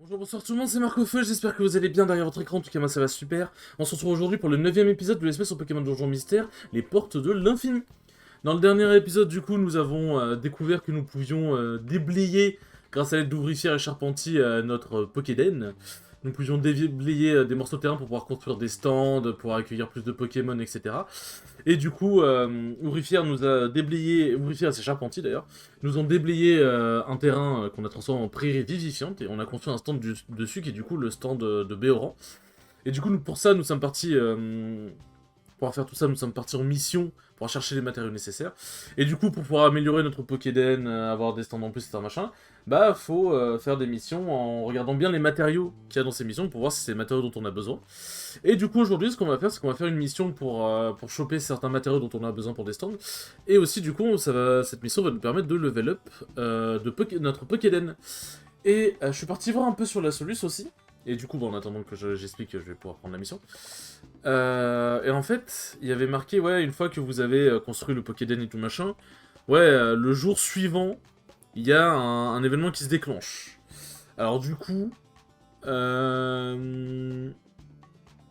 Bonjour, bonsoir tout le monde, c'est Marco Feu, j'espère que vous allez bien derrière votre écran, en tout cas moi ça va super. On se retrouve aujourd'hui pour le 9ème épisode de l'espèce au Pokémon Donjon Mystère, les portes de l'infini. Dans le dernier épisode du coup, nous avons découvert que nous pouvions déblayer, grâce à l'aide d'Ouvrifière et Charpentier, notre Pokéden. Nous pouvions déblayer des morceaux de terrain pour pouvoir construire des stands, pour accueillir plus de Pokémon, etc. Et du coup, Ouvrifière nous a déblayé, Ouvrifière et ses Charpentiers d'ailleurs, nous ont déblayé un terrain qu'on a transformé en prairie vivifiante, et on a construit un stand dessus qui est du coup le stand de Béoran. Et du coup, pour ça, nous sommes partis... pour faire tout ça, nous sommes partis en mission pour chercher les matériaux nécessaires. Et du coup, pour pouvoir améliorer notre Pokéden, avoir des stands en plus, etc. machin, bah faut faire des missions en regardant bien les matériaux qu'il y a dans ces missions pour voir si c'est les matériaux dont on a besoin. Et du coup, aujourd'hui, ce qu'on va faire, c'est qu'on va faire une mission pour choper certains matériaux dont on a besoin pour des stands. Et aussi, du coup, cette mission va nous permettre de level up notre Pokéden. Et je suis parti voir un peu sur la Solus aussi. Et du coup, en attendant que j'explique, je vais pouvoir prendre la mission. Et en fait, il y avait marqué, ouais, une fois que vous avez construit le Pokéden et tout machin, ouais, le jour suivant, il y a un événement qui se déclenche. Alors du coup, bah,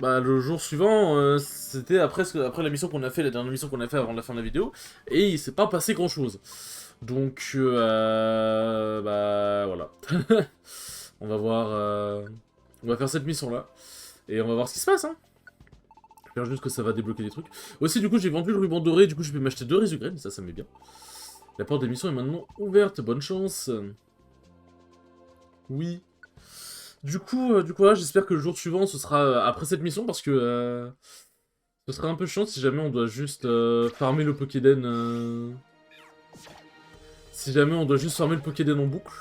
le jour suivant, c'était après la mission qu'on a fait, la dernière mission qu'on a fait avant la fin de la vidéo, et il s'est pas passé grand chose. Donc, bah voilà. On va voir, on va faire cette mission là, et on va voir ce qui se passe, hein. J'espère juste que ça va débloquer des trucs. Aussi, du coup, j'ai vendu le ruban doré, du coup, je peux m'acheter 2 Résugraines, ça m'est bien. La porte d'émission est maintenant ouverte, bonne chance. Oui. Du coup, voilà, j'espère que le jour suivant, ce sera après cette mission, parce que ce serait un peu chiant si jamais on doit juste farmer le Pokéden. Si jamais on doit juste farmer le Pokéden en boucle.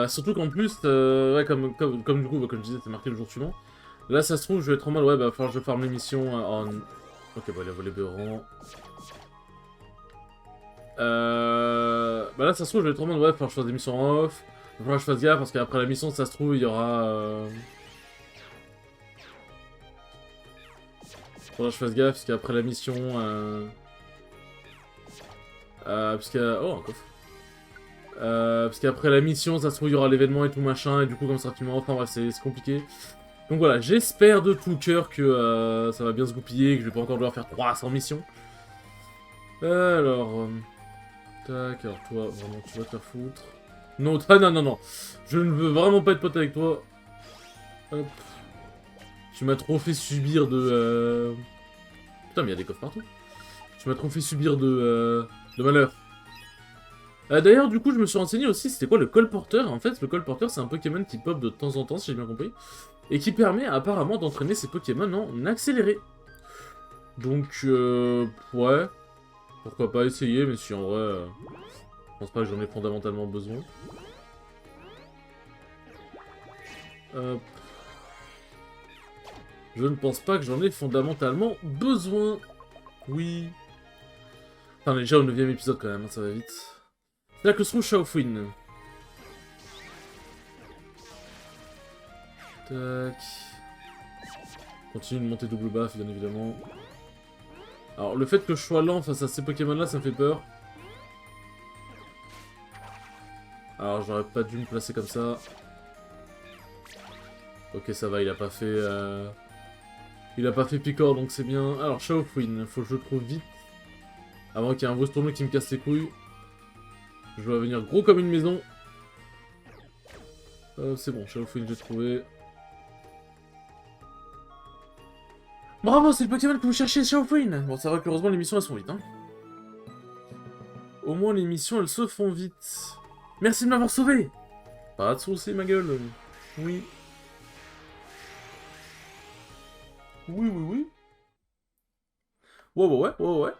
Surtout qu'en plus, ouais, comme du coup, bah, comme je disais, c'est marqué le jour suivant. Là, ça se trouve, je vais être en mode, ouais, bah, falloir que je farme l'émission en... Ok, bah, il a volé Béoran. Bah là, ça se trouve, je vais être en mode, ouais, falloir que je fasse des missions en off. Il va falloir que je fasse gaffe, parce qu'après la mission, ça se trouve, il y aura... Faudra que je fasse gaffe, parce qu'après la mission... parce que... Oh, un coffre. Parce qu'après la mission, ça se trouve, il y aura l'événement et tout machin, et du coup, comme ça, tu m'en... Enfin bref, c'est compliqué. Donc voilà, j'espère de tout cœur que ça va bien se goupiller, que je vais pas encore devoir faire 300 missions. Alors... tac, alors toi, vraiment, tu vas te faire foutre. Non, non, non, non. Je ne veux vraiment pas être pote avec toi. Hop. Tu m'as trop fait subir de... Putain, mais il y a des coffres partout. Tu m'as trop fait subir de malheur. D'ailleurs, du coup, je me suis renseigné aussi, c'était quoi le colporteur? En fait, le colporteur, c'est un Pokémon qui pop de temps en temps, si j'ai bien compris. Et qui permet apparemment d'entraîner ses Pokémon en accéléré. Donc, ouais. Pourquoi pas essayer, mais si en vrai, je pense pas que j'en ai fondamentalement besoin. Hop. Je ne pense pas que j'en ai fondamentalement besoin. Oui. Enfin, on est déjà au 9ème épisode quand même, hein, ça va vite. C'est là que se trouve Shaofin. Tac. Continue de monter double baffe, bien évidemment. Alors, le fait que je sois lent face à ces Pokémon-là, ça me fait peur. Alors, j'aurais pas dû me placer comme ça. Ok, ça va, il a pas fait... Il a pas fait Picor, donc c'est bien. Alors, Shaofin, faut que je le trouve vite. Avant qu'il y ait un Vostromo qui me casse les couilles. Je dois venir gros comme une maison. C'est bon, Shaofin, j'ai trouvé. Bravo, c'est le Pokémon que vous cherchez, Shaofin. Bon, ça va que heureusement les missions elles sont vite, hein. Au moins les missions elles se font vite. Merci de m'avoir sauvé. Pas de soucis, ma gueule. Oui. Oui, oui, oui. Ouais, ouais, ouais, ouais, ouais.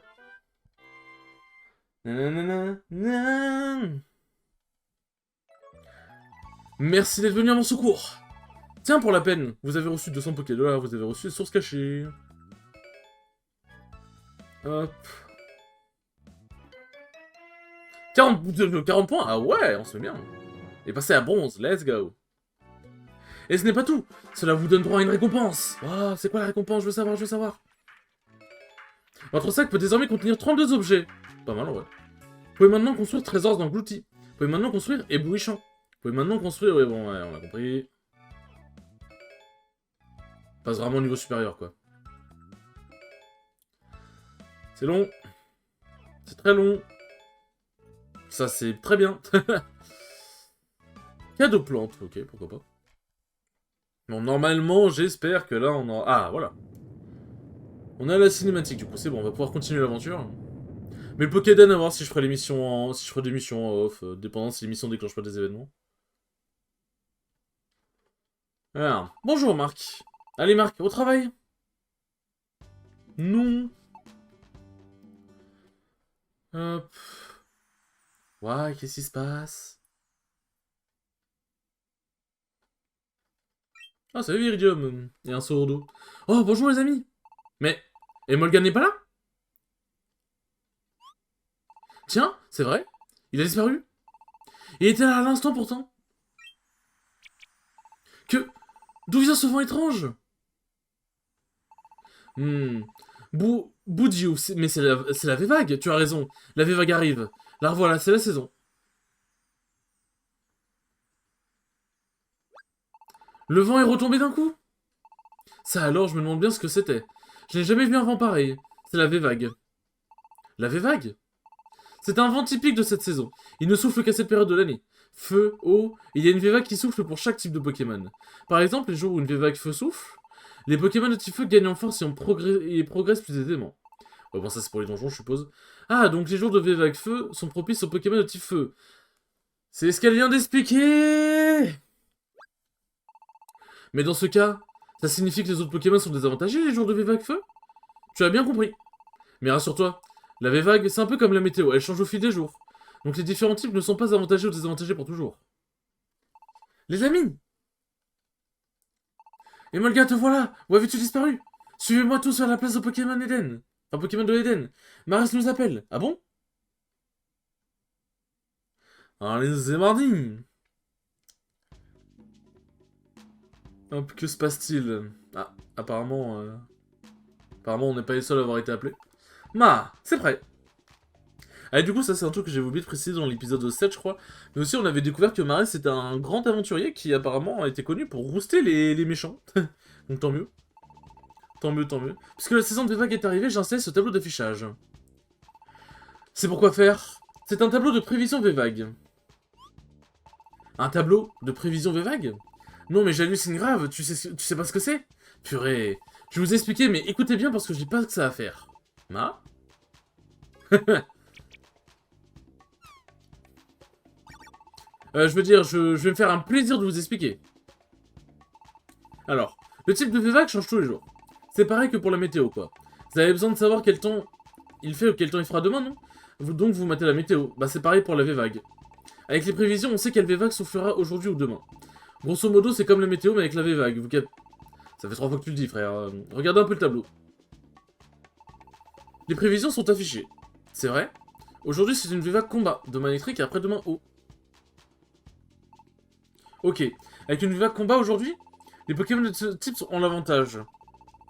Nanana, nan. Merci d'être venu à mon secours. Tiens, pour la peine, vous avez reçu 200 Pokédollars, vous avez reçu les sources cachées. Hop. 40 points. Ah ouais, on se met bien. Et passer à bronze, let's go. Et ce n'est pas tout. Cela vous donne droit à une récompense. Ah, c'est quoi la récompense? Je veux savoir, je veux savoir. Votre sac peut désormais contenir 32 objets. Pas mal, en vrai. Vous pouvez maintenant construire Trésors d'englouti. Vous pouvez maintenant construire Éblouissant. Vous pouvez maintenant construire... Ouais, bon, ouais, on a compris. On passe vraiment au niveau supérieur, quoi. C'est long. C'est très long. Ça, c'est très bien. Cadeau plante, ok, pourquoi pas. Bon, normalement, j'espère que là, on a... Ah, voilà. On a la cinématique, du coup, c'est bon, on va pouvoir continuer l'aventure. Mais le Pokéden, à voir si je ferai l'émission en... Si je ferai des missions en off, dépendant si l'émission déclenche pas des événements. Alors, bonjour, Marc. Allez, Marc, au travail. Non. Hop. Ouais, qu'est-ce qui se passe? Ah, salut Viridium. Et un seau d'eau. Oh, bonjour les amis. Mais... Et Molgan n'est pas là? Tiens, c'est vrai. Il a disparu. Il était là à l'instant pourtant. Que... D'où vient ce vent étrange? Boudiou, mais c'est la V-Vague, tu as raison. La V-Vague arrive. La revoilà, c'est la saison. Le vent est retombé d'un coup? Ça alors, je me demande bien ce que c'était. Je n'ai jamais vu un vent pareil. C'est la V-Vague. La V-Vague? C'est un vent typique de cette saison. Il ne souffle qu'à cette période de l'année. Feu, eau, il y a une V-Vague qui souffle pour chaque type de Pokémon. Par exemple, les jours où une V-Vague feu souffle, les Pokémon de type feu gagnent en force et progressent plus aisément. Ouais, bon, ça c'est pour les donjons, je suppose. Ah, donc les jours de V-Vague feu sont propices aux Pokémon de type feu. C'est ce qu'elle vient d'expliquer. Mais dans ce cas, ça signifie que les autres Pokémon sont désavantagés les jours de V-Vague feu? Tu as bien compris. Mais rassure-toi, la V-Vague, c'est un peu comme la météo, elle change au fil des jours. Donc les différents types ne sont pas avantagés ou désavantagés pour toujours. Les amis! Emolga, te voilà! Où avais-tu disparu? Suivez-moi tous vers la place de Pokémon Eden. Enfin, Pokémon de Eden. Maris nous appelle. Ah bon? Allez, c'est mardi! Hop, que se passe-t-il? Ah, apparemment... Apparemment, on n'est pas les seuls à avoir été appelés. C'est prêt! Ah, et du coup, ça c'est un truc que j'ai oublié de préciser dans l'épisode 7, je crois. Mais aussi, on avait découvert que Marais c'était un grand aventurier qui apparemment a été connu pour rouster les méchants. Donc tant mieux. Tant mieux, tant mieux. Puisque la saison de vagues est arrivée, j'ai installé ce tableau d'affichage. C'est pour quoi faire? C'est un tableau de prévision V-Vague. Un tableau de prévision V-Vague? Non mais j'hallucine grave, tu sais pas ce que c'est? Purée. Je vais vous expliquer, mais écoutez bien parce que j'ai pas que ça à faire. Ma? je veux dire, je vais me faire un plaisir de vous expliquer. Alors, le type de V-Vague change tous les jours. C'est pareil que pour la météo, quoi. Vous avez besoin de savoir quel temps il fait ou quel temps il fera demain, non? Donc vous matez la météo. Bah c'est pareil pour la V-Vague. Avec les prévisions, on sait quelle V-Vague soufflera aujourd'hui ou demain. Grosso modo, c'est comme la météo, mais avec la V-Vague. Ça fait 3 fois que tu le dis, frère. Regardez un peu le tableau. Les prévisions sont affichées. C'est vrai. Aujourd'hui, c'est une V-Vague combat. Demain électrique et après-demain eau. Ok. Avec une V-Vague combat aujourd'hui, les Pokémon de ce type ont l'avantage.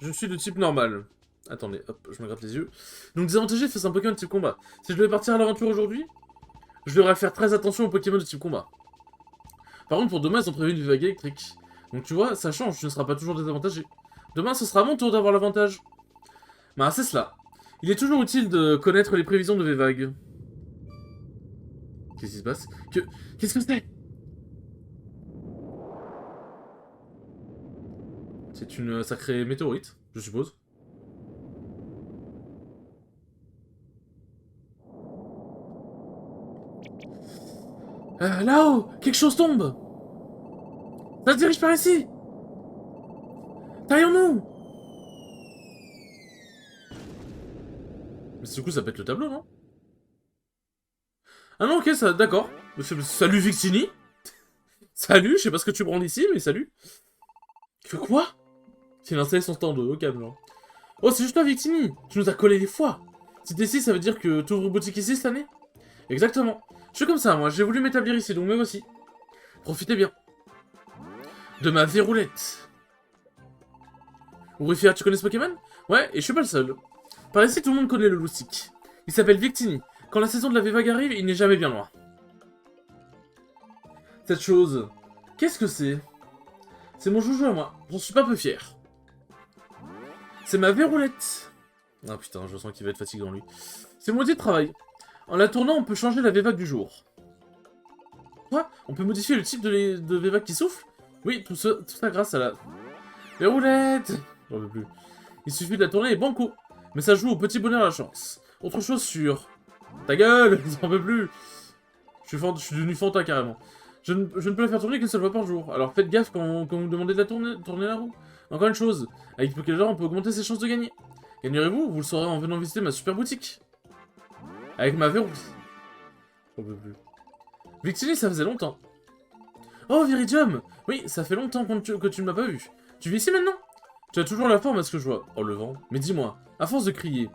Je suis de type normal. Attendez, hop, je me gratte les yeux. Donc désavantagé face à un Pokémon de type combat. Si je devais partir à l'aventure aujourd'hui, je devrais faire très attention aux Pokémon de type combat. Par contre, pour demain, ils ont prévu une V-Vague électrique. Donc tu vois, ça change, tu ne seras pas toujours désavantagé. Demain, ce sera à mon tour d'avoir l'avantage. Bah, c'est cela. Il est toujours utile de connaître les prévisions de V-Vague. Qu'est-ce qui se passe? Qu'est-ce que c'est? C'est une sacrée météorite, je suppose. Là-haut! Quelque chose tombe! Ça se dirige par ici! Taillons-nous! Mais du coup, ça pète le tableau, non? Ah non, ok, ça, d'accord. Salut Victini! Salut, je sais pas ce que tu branles ici, mais salut! Que quoi? Il a installé son stand au calme, genre. Oh, c'est juste toi, Victini! Tu nous as collé les foies! Si t'es ici, ça veut dire que t'ouvres une boutique ici cette année? Exactement. Je suis comme ça, moi, j'ai voulu m'établir ici, donc me voici. Profitez bien. De ma verroulette. Urifia, tu connais ce Pokémon? Ouais, et je suis pas le seul. Par ici, tout le monde connaît le loustic. Il s'appelle Victini. Quand la saison de la V-Vague arrive, il n'est jamais bien loin. Cette chose, qu'est-ce que c'est? C'est mon joujou à moi, j'en suis pas peu fier. C'est ma verroulette. Ah putain, je sens qu'il va être fatigant lui. C'est mon outil de travail. En la tournant, on peut changer la VVAC du jour. Quoi? On peut modifier le type de VVAC qui souffle? Oui, tout ça grâce à la... Verroulette! J'en veux plus. Il suffit de la tourner et banco. Mais ça joue au petit bonheur à la chance. Autre chose sûre. Ta gueule! J'en peux plus! Je suis devenu Fanta carrément. Je ne peux la faire tourner qu'une seule fois par jour. Alors faites gaffe quand vous me demandez de la tourner la roue. Encore une chose, avec Pokédor, on peut augmenter ses chances de gagner. Gagnerez-vous? Vous le saurez en venant visiter ma super boutique. Avec ma verrou. J'en peux plus. Victini, ça faisait longtemps. Oh, Viridium! Oui, ça fait longtemps que tu ne m'as pas vu. Tu vis ici maintenant? Tu as toujours la forme à ce que je vois. Oh, le vent. Mais dis-moi, à force de crier.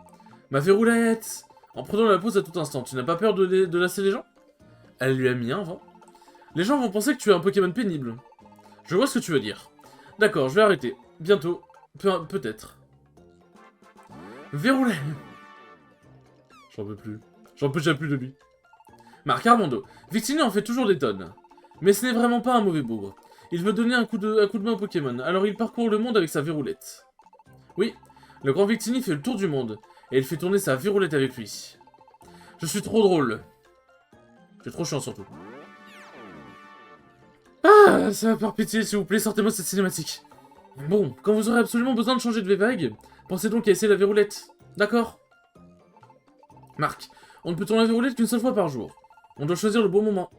Ma verroulette! En prenant la pause à tout instant, tu n'as pas peur de lasser les gens? Elle lui a mis un vent. Les gens vont penser que tu es un Pokémon pénible. Je vois ce que tu veux dire. D'accord, je vais arrêter. Bientôt. Peut-être. Verroulet. J'en peux plus. J'en peux déjà plus de lui. Marc Armando. Victini en fait toujours des tonnes. Mais ce n'est vraiment pas un mauvais bougre. Il veut donner un coup de main au Pokémon, alors il parcourt le monde avec sa verroulette. Oui, le grand Victini fait le tour du monde, et il fait tourner sa verroulette avec lui. Je suis trop drôle. C'est trop chiant surtout. Ah, ça va par pitié, s'il vous plaît, sortez-moi cette cinématique. Bon, quand vous aurez absolument besoin de changer de VVAG, pensez donc à essayer la verroulette. D'accord? Marc, on ne peut tourner la verroulette qu'une seule fois par jour. On doit choisir le bon moment.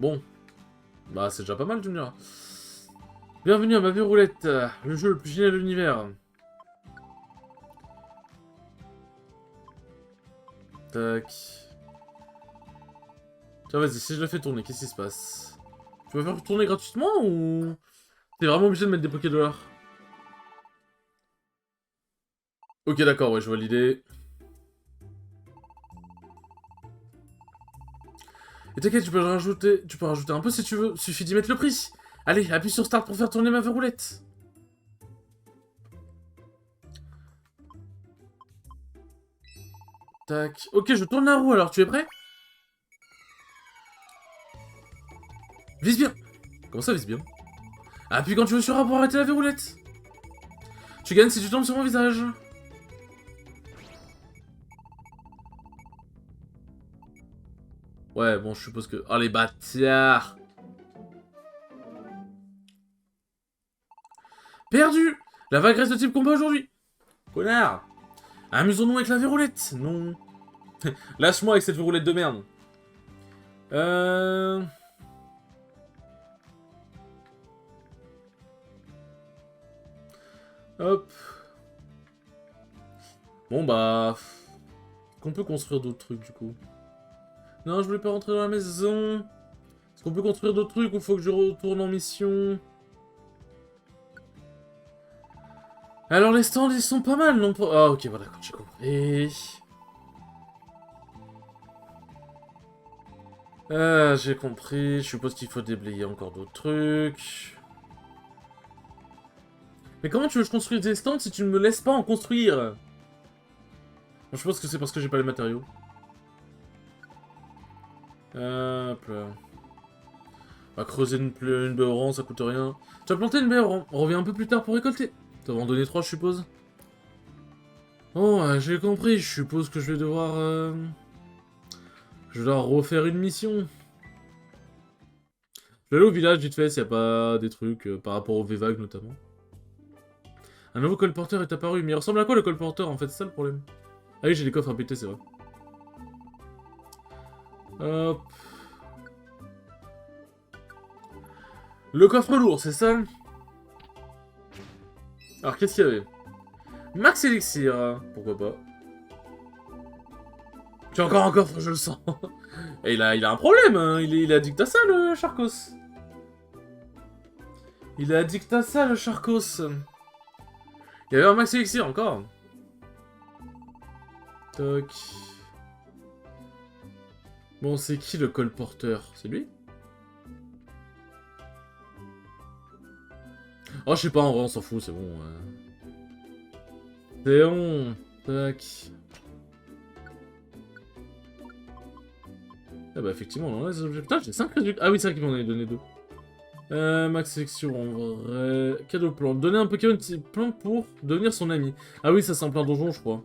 Bon. Bah, c'est déjà pas mal, tu me diras. Bienvenue à ma verroulette, le jeu le plus génial de l'univers. Tac. Tiens, vas-y, si je la fais tourner, qu'est-ce qui se passe? Tu vas faire tourner gratuitement ou... T'es vraiment obligé de mettre des Pokédollars? Ok, d'accord, ouais, je vois l'idée. Et t'inquiète, tu peux rajouter un peu si tu veux, suffit d'y mettre le prix. Allez, appuie sur Start pour faire tourner ma verroulette. Tac. Ok, je tourne la roue alors, tu es prêt? Vise bien. Comment ça, vise bien? Appuie quand tu veux sur A pour arrêter la verroulette. Tu gagnes si tu tombes sur mon visage. Ouais, bon, je suppose que... Oh, les bâtards. Perdu. La vague reste de type combat aujourd'hui. Connard. Amusons-nous avec la verroulette. Non. Lâche-moi avec cette verroulette de merde. Hop. Bon, bah... Qu'on peut construire d'autres trucs, du coup. Non, je voulais pas rentrer dans la maison. Est-ce qu'on peut construire d'autres trucs ou faut que je retourne en mission? Alors, les stands, ils sont pas mal, non? Ah, ok, voilà, j'ai compris. Ah, j'ai compris. Je suppose qu'il faut déblayer encore d'autres trucs. Mais comment tu veux que je construise des stands si tu ne me laisses pas en construire? Je pense que c'est parce que j'ai pas les matériaux. Hop là. On va creuser une baie orange, ça coûte rien. Tu as planté une baie orange. On revient un peu plus tard pour récolter. Tu vas en donner 3, je suppose. Oh, j'ai compris. Je suppose que je vais devoir... Je dois refaire une mission. Je vais aller au village vite fait s'il n'y a pas des trucs par rapport au VVAG notamment. Un nouveau colporteur est apparu. Mais il ressemble à quoi le colporteur en fait? C'est ça le problème. Ah oui, j'ai des coffres à péter, c'est vrai. Hop. Le coffre lourd, c'est ça? Alors, qu'est-ce qu'il y avait? Max Elixir, pourquoi pas. Tu as encore un coffre, je le sens. Et il a un problème, hein. Il est addict à ça, le Charcos. Il est addict à ça, le Charcos. Il y avait un Max Elixir, encore. Toc. Bon, c'est qui le colporteur? C'est lui? Oh, je sais pas, en vrai, on s'en fout, c'est bon. C'est bon. Tac. Ah bah effectivement, on en a des objets. Putain, j'ai 5 résultats. Ah oui, c'est vrai qu'ils m'en avaient donné 2. Max sélection en vrai. Cadeau plan. Donner un Pokémon plan pour devenir son ami. Ah oui, ça c'est en plein donjon, je crois.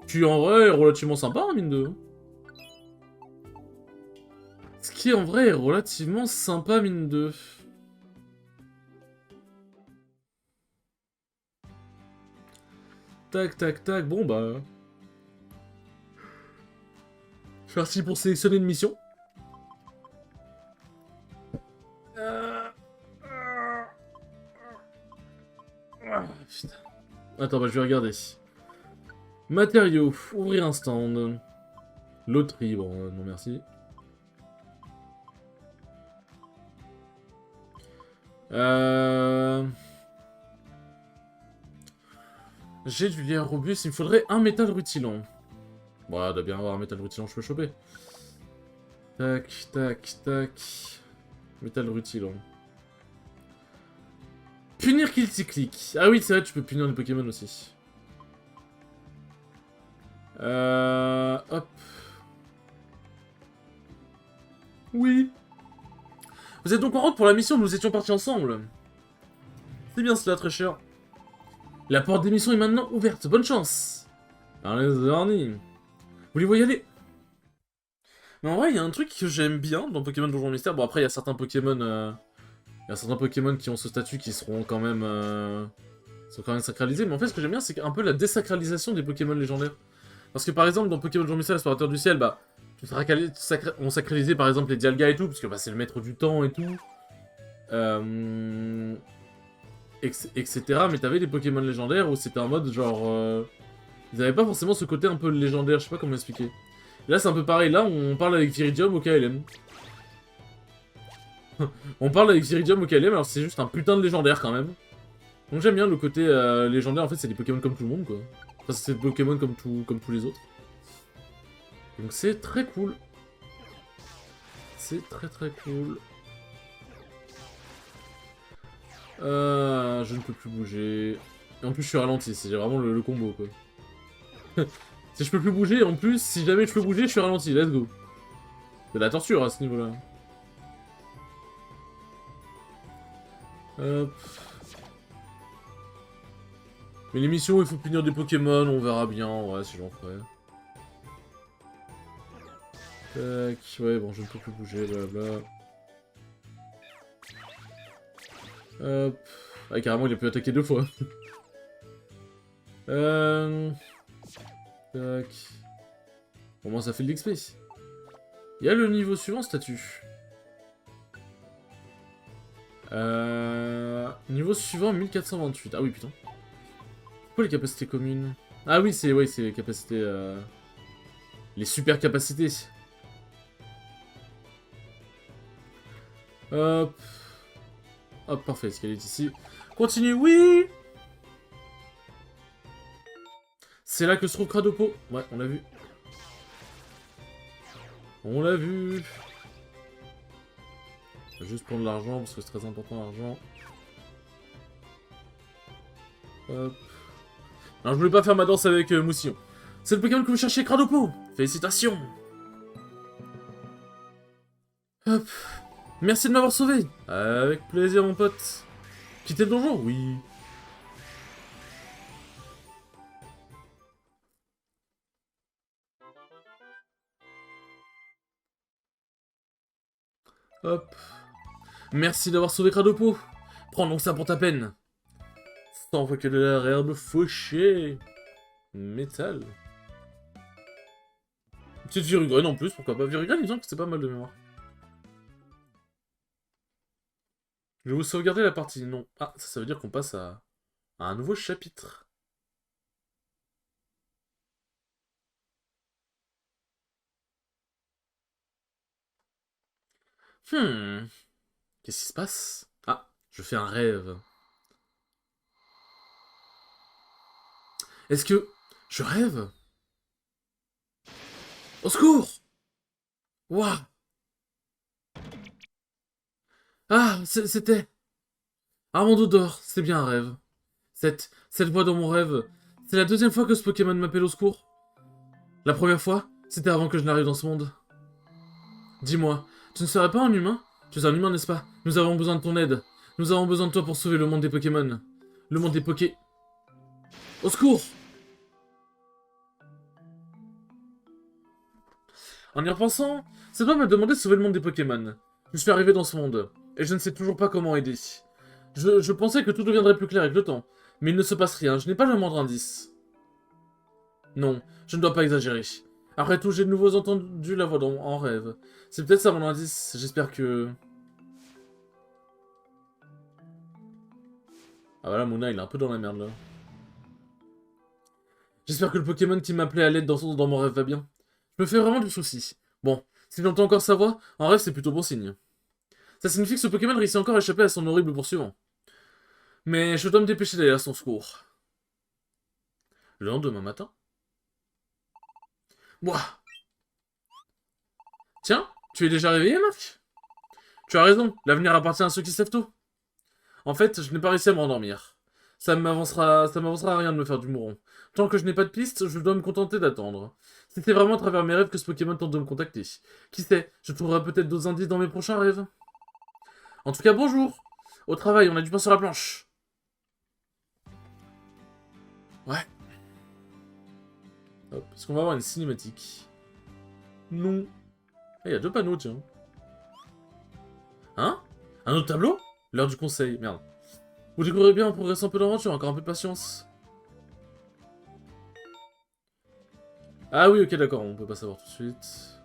Qui en vrai est relativement sympa, hein, mine de. Ce qui en vrai est relativement sympa, mine de. Tac, tac, tac. Bon bah. Je suis parti pour sélectionner une mission. Putain. Attends, bah je vais regarder. Matériaux. Ouvrir un stand. Loterie, bon, non merci. J'ai du lierre robuste, il me faudrait un métal rutilant. Bon, il doit bien avoir un métal rutilant, je peux choper. Tac, tac, tac. Métal rutilant. Punir kill cyclique. Ah oui, c'est vrai, tu peux punir les Pokémon aussi. Hop. Oui. Vous êtes donc en route pour la mission où nous étions partis ensemble. C'est bien cela, très cher. La porte d'émission est maintenant ouverte. Bonne chance. Allez, Arnie. Voulez-vous y aller? Mais en vrai, il y a un truc que j'aime bien dans Pokémon Donjon Mystère. Bon, après, il y a certains Pokémon... Il y a certains Pokémon qui ont ce statut qui seront quand même... sacralisés. Mais en fait, ce que j'aime bien, c'est un peu la désacralisation des Pokémon légendaires. Parce que par exemple, dans Pokémon Donjon Mystère, l'explorateur du ciel, bah... On sacralisait par exemple les Dialga et tout, parce que bah, c'est le maître du temps et tout. Etc. Mais t'avais des Pokémon légendaires où c'était en mode genre... Ils avaient pas forcément ce côté un peu légendaire, je sais pas comment expliquer. Là c'est un peu pareil, là on parle avec Viridium au KLM. On parle avec Viridium au KLM, alors c'est juste un putain de légendaire quand même. Donc j'aime bien le côté légendaire, en fait c'est des Pokémon comme tout le monde quoi. Enfin c'est des Pokémon comme tous les autres. Donc c'est très cool. C'est très très cool. Je ne peux plus bouger. Et en plus je suis ralenti, c'est vraiment le combo quoi. Si je peux plus bouger, en plus, si jamais je peux bouger, je suis ralenti, let's go. C'est de la torture à ce niveau-là. Hop. Mais l'émission, il faut punir des Pokémon, on verra bien, ouais, si j'en ferai. Tac, ouais, bon, je ne peux plus bouger, blabla. Hop. Ah, carrément, il a pu attaquer 2 fois. Tac. Au moins, ça fait de l'XP. Il y a le niveau suivant, statut. Niveau suivant, 1428. Ah oui, putain. Pourquoi les capacités communes? Ah oui, c'est les capacités... Les super capacités. Hop. Hop, parfait, est-ce qu'elle est ici? Continue, oui! C'est là que se trouve Cradopo. Ouais, on l'a vu. On l'a vu. Je vais juste prendre l'argent, parce que c'est très important l'argent. Hop. Alors, je voulais pas faire ma danse avec Moussillon. C'est le Pokémon que vous cherchez, Cradopo. Félicitations. Hop. Merci de m'avoir sauvé. Avec plaisir, mon pote. Quitter le donjon? Oui. Hop. Merci d'avoir sauvé Cradopo. Prends donc ça pour ta peine. Sans fois que de la herbe fauchée. Métal. Petite Virugraine en plus, pourquoi pas. Virugraine, il me semble que c'est pas mal de mémoire. Je vais vous sauvegarder la partie. Non. Ah, ça veut dire qu'on passe à un nouveau chapitre. Qu'est-ce qui se passe? Ah, je fais un rêve. Est-ce que je rêve? Au secours! Waouh! Ah, c'était... Armando d'or, c'est bien un rêve. Cette voix dans mon rêve, c'est la 2e fois que ce Pokémon m'appelle au secours. La première fois, c'était avant que je n'arrive dans ce monde. Dis-moi, tu ne serais pas un humain? Tu es un humain, n'est-ce pas? Nous avons besoin de ton aide. Nous avons besoin de toi pour sauver le monde des Pokémon. Le monde des Poké... Au secours! En y repensant, c'est toi m'a demandé de sauver le monde des Pokémon. Je suis arrivé dans ce monde, et je ne sais toujours pas comment aider. Je pensais que tout deviendrait plus clair avec le temps, mais il ne se passe rien, je n'ai pas le moindre indice. Non, je ne dois pas exagérer. Après tout, j'ai de nouveau entendu la voix en rêve. C'est peut-être ça mon indice, j'espère que... Ah voilà, Mouna, il est un peu dans la merde, là. J'espère que le Pokémon qui m'appelait à l'aide dans mon rêve va bien. Je me fais vraiment du souci. Bon, si j'entends encore sa voix, en rêve c'est plutôt bon signe. Ça signifie que ce Pokémon réussit encore à échapper à son horrible poursuivant. Mais je dois me dépêcher d'aller à son secours. Le lendemain matin. Ouah. Tiens, tu es déjà réveillé, Marc? Tu as raison, l'avenir appartient à ceux qui se lèvent tôt. En fait, je n'ai pas réussi à me rendormir. Ça m'avancera à rien de me faire du mouron. Tant que je n'ai pas de piste, je dois me contenter d'attendre. C'était vraiment à travers mes rêves que ce Pokémon tente de me contacter. Qui sait, je trouverai peut-être d'autres indices dans mes prochains rêves. En tout cas, bonjour. Au travail, on a du pain sur la planche. Ouais. Hop, est-ce qu'on va avoir une cinématique? Non. Il y a 2 panneaux, tiens. Hein? Un autre tableau? L'heure du conseil, merde. Vous découvrez bien en progressant un peu d'aventure, encore un peu de patience. Ah oui, ok, d'accord, on peut pas savoir tout de suite.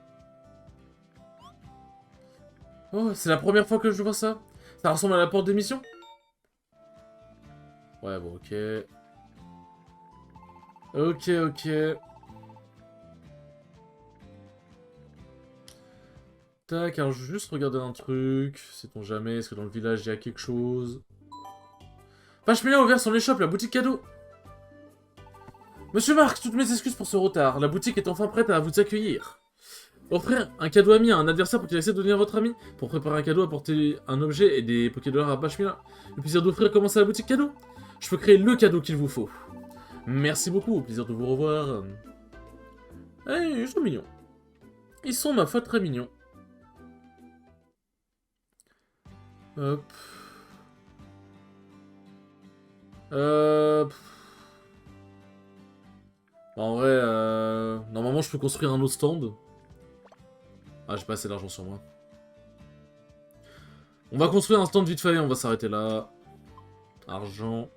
Oh, c'est la première fois que je vois ça. Ça ressemble à la porte d'émission? Ouais, bon, ok. Ok, ok. Tac, alors je vais juste regarder un truc. Sait-on jamais, est-ce que dans le village il y a quelque chose? Pashmina a ouvert son échoppe, la boutique cadeau. Monsieur Marc, toutes mes excuses pour ce retard. La boutique est enfin prête à vous accueillir. Offrir un cadeau ami à un adversaire pour qu'il essaie de devenir votre ami. Pour préparer un cadeau, apporter un objet et des Pokédollars à Pashmina. Le plaisir d'offrir commence à la boutique cadeau. Je peux créer le cadeau qu'il vous faut. Merci beaucoup, au plaisir de vous revoir. Eh, ils sont mignons. Ils sont, ma foi, très mignons. Hop. Bah, en vrai, normalement je peux construire un autre stand. Ah, j'ai pas assez d'argent sur moi. On va construire un stand vite fait, on va s'arrêter là. Argent.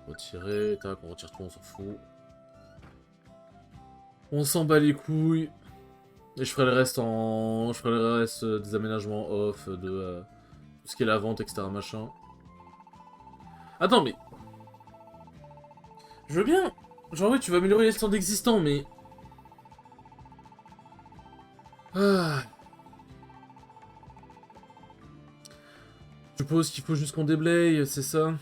Retirer, tac, on retire tout, on s'en fout. On s'en bat les couilles. Et je ferai le reste je ferai le reste des aménagements off, de tout ce qui est la vente, etc. machin. Attends, mais... Je veux bien... Genre oui, tu vas améliorer les stands existants, mais... Ah... Je suppose qu'il faut juste qu'on déblaye, c'est ça?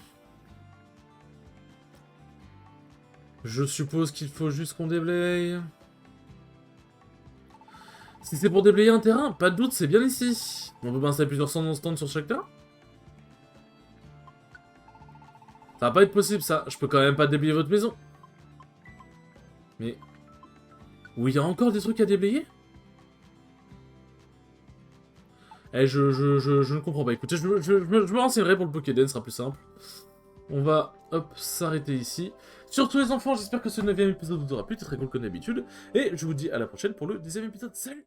Je suppose qu'il faut juste qu'on déblaye. Si c'est pour déblayer un terrain, pas de doute, c'est bien ici. On peut pas installer plusieurs stands sur chaque terrain? Ça va pas être possible, ça. Je peux quand même pas déblayer votre maison. Mais... Où il y a encore des trucs à déblayer? Eh, je ne comprends pas. Écoutez, je me renseignerai pour le Pokéden, ce sera plus simple. On va, hop, s'arrêter ici. Surtout les enfants, j'espère que ce 9ème épisode vous aura plu, c'est très cool comme d'habitude. Et je vous dis à la prochaine pour le 10ème épisode. Salut!